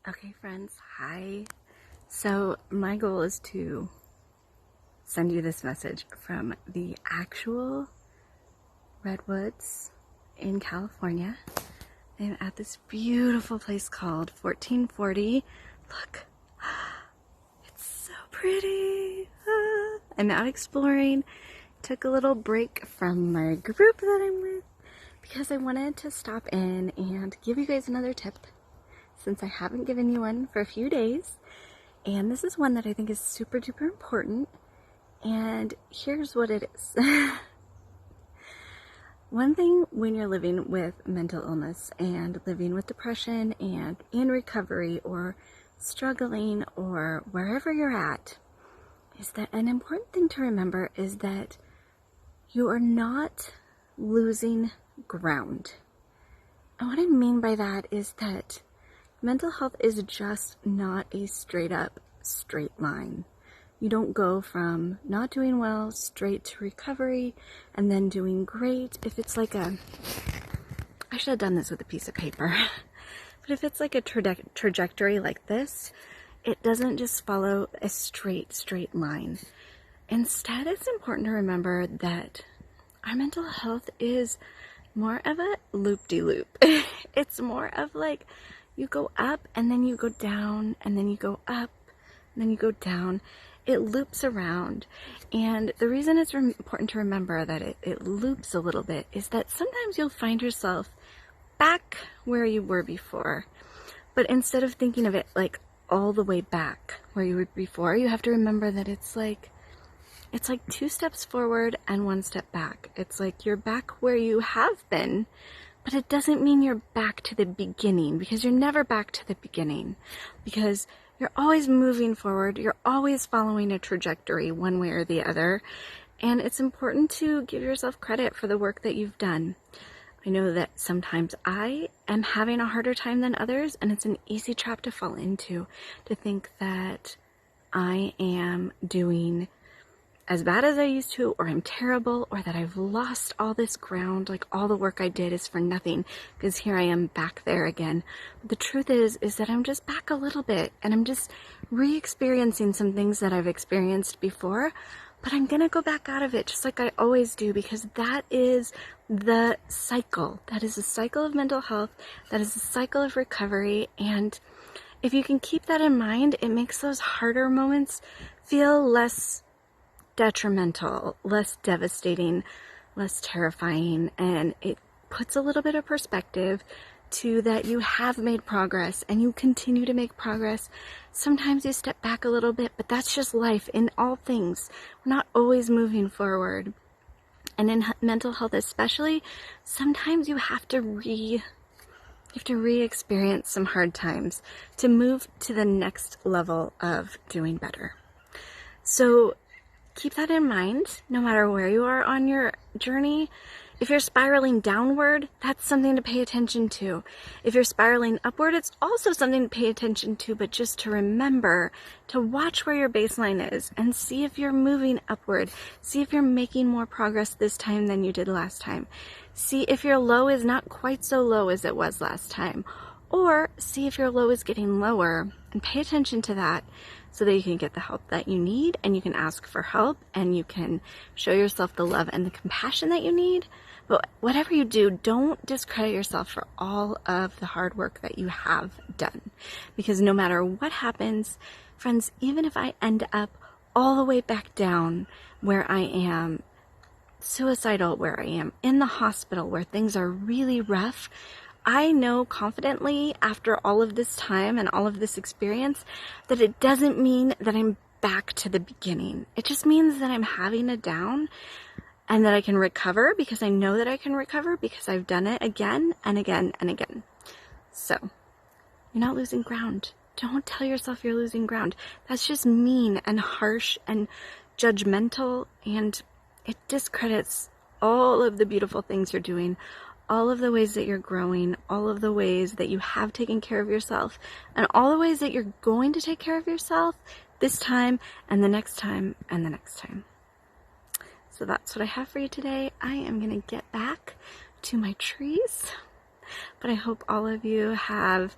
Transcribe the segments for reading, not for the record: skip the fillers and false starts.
Okay, friends, hi. So, my goal is to send you this message from the actual Redwoods in California. I'm at this beautiful place called 1440. Look, it's so pretty. I'm out exploring. Took a little break from my group that I'm with because I wanted to stop in and give you guys another tip, since I haven't given you one for a few days. And this is one that I think is super duper important. And here's what it is. One thing when you're living with mental illness and living with depression and in recovery or struggling or wherever you're at, is that an important thing to remember is that you are not losing ground. And what I mean by that is that mental health is just not a straight up, straight line. You don't go from not doing well straight to recovery and then doing great. If it's like I should have done this with a piece of paper, but if it's like a trajectory like this, it doesn't just follow a straight line. Instead, it's important to remember that our mental health is more of a loop-de-loop. It's more of like, you go up and then you go down and then you go up and then you go down. It loops around. And the reason it's important to remember that it loops a little bit is that sometimes you'll find yourself back where you were before. But instead of thinking of it like all the way back where you were before, you have to remember that it's like 2 steps forward and 1 step back. It's like you're back where you have been, but it doesn't mean you're back to the beginning, because you're never back to the beginning, because you're always moving forward. You're always following a trajectory one way or the other. And it's important to give yourself credit for the work that you've done. I know that sometimes I am having a harder time than others, and it's an easy trap to fall into, to think that I am doing as bad as I used to, or I'm terrible, or that I've lost all this ground, like all the work I did is for nothing, because here I am back there again. But the truth is that I'm just back a little bit, and I'm just re-experiencing some things that I've experienced before, but I'm gonna go back out of it just like I always do, because that is the cycle. That is a cycle of mental health. That is a cycle of recovery. And if you can keep that in mind, it makes those harder moments feel less detrimental, less devastating, less terrifying, and it puts a little bit of perspective to that you have made progress and you continue to make progress. Sometimes you step back a little bit, but that's just life in all things. We're not always moving forward. And in mental health especially, sometimes you have to re-experience some hard times to move to the next level of doing better. So keep that in mind, no matter where you are on your journey. If you're spiraling downward, that's something to pay attention to. If you're spiraling upward, it's also something to pay attention to, but just to remember to watch where your baseline is and see if you're moving upward. See if you're making more progress this time than you did last time. See if your low is not quite so low as it was last time. Or see if your low is getting lower, and pay attention to that so that you can get the help that you need, and you can ask for help, and you can show yourself the love and the compassion that you need. But whatever you do, don't discredit yourself for all of the hard work that you have done. Because no matter what happens, friends, even if I end up all the way back down where I am suicidal, where I am in the hospital, where things are really rough, I know confidently after all of this time and all of this experience that it doesn't mean that I'm back to the beginning. It just means that I'm having a down and that I can recover, because I know that I can recover because I've done it again and again and again. So you're not losing ground. Don't tell yourself you're losing ground. That's just mean and harsh and judgmental, and it discredits all of the beautiful things you're doing, all of the ways that you're growing, all of the ways that you have taken care of yourself, and all the ways that you're going to take care of yourself this time and the next time and the next time. So that's what I have for you today. I am going to get back to my trees, but I hope all of you have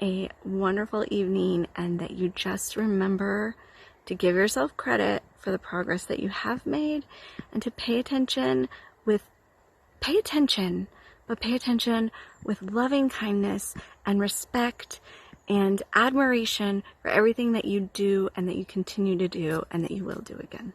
a wonderful evening, and that you just remember to give yourself credit for the progress that you have made, and to pay attention with loving kindness and respect and admiration for everything that you do and that you continue to do and that you will do again.